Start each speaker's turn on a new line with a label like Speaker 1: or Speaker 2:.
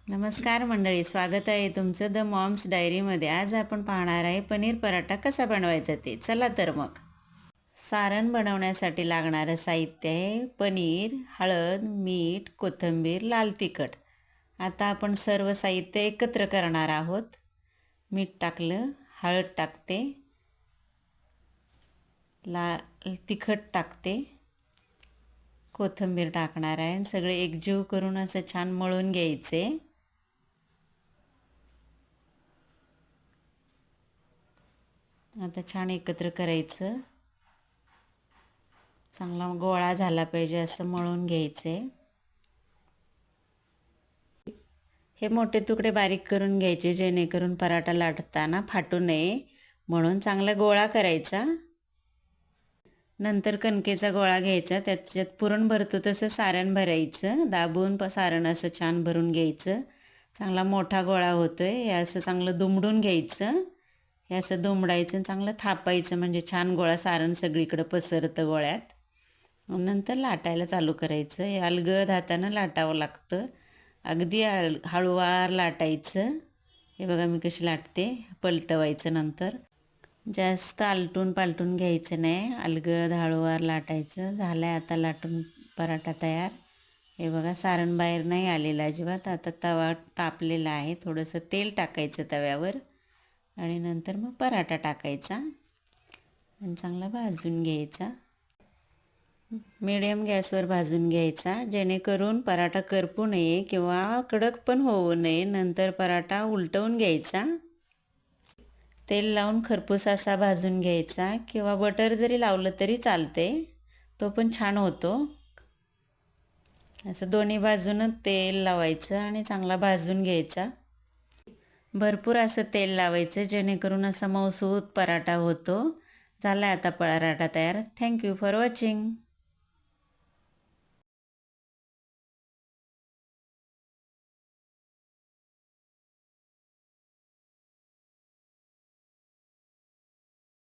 Speaker 1: नमस्कार मंडळी, स्वागत आहे तुमचं द मॉम्स डायरीमध्ये. आज आपण पाहणार आहे पनीर पराठा कसा बनवायचा ते. चला तर मग. सारण बनवण्यासाठी लागणारं साहित्य आहे पनीर, हळद, मीठ, कोथिंबीर, लाल तिखट. आता आपण सर्व साहित्य एकत्र करणार आहोत. मीठ टाकलं, हळद टाकते, लाल तिखट टाकते, कोथिंबीर टाकणार आहे आणि सगळे एकजीव करून असं छान मळून घ्यायचे. आता छान एकत्र करायचं. चांगला गोळा झाला पाहिजे असं मळून घ्यायचे. हे मोठे तुकडे बारीक करून घ्यायचे जेणेकरून पराठा लाटताना फाटू नये म्हणून. चांगला गोळा करायचा. नंतर कणकेचा गोळा घ्यायचा, त्याच्यात पुरण भरतो तसं सारण भरायचं. दाबून सारण असं छान भरून घ्यायचं. चांगला मोठा गोळा होतोय. हे असं चांगलं दुमडून घ्यायचं. हे असं दुमडायचं, चांगलं थापायचं म्हणजे छान गोळा सारण सगळीकडे पसरतं गोळ्यात. नंतर लाटायला चालू करायचं. हे अलगद हातानं लाटावं लागतं. अगदी हळूवार लाटायचं. हे बघा मी कशी लाटते. पलटवायचं नंतर. जास्त आलटून पालटून घ्यायचं नाही, अलगद हळूवार लाटायचं. झालं आहे आता लाटून पराठा तयार. हे बघा सारण बाहेर नाही आलेलं अजिबात. आता तवा तापलेला आहे. थोडंसं तेल टाकायचं तव्यावर आणि नंतर मग पराठा टाकायचा आणि चांगला भाजून घ्यायचा. मीडियम गॅसवर भाजून घ्यायचा जेणेकरून पराठा करपू नये किंवा कडक पण होऊ नये. नंतर पराठा उलटवून घ्यायचा. तेल लावून खरपूस असा भाजून घ्यायचा किंवा बटर जरी लावलं तरी चालते, तो पण छान होतो. असं दोन्ही बाजूनं तेल लावायचं आणि चांगला भाजून घ्यायचा. भरपूर असं तेल लावायचं जेणेकरून असा मऊसूत पराठा होतो. झाला आता पराठा तयार. Thank you for watching.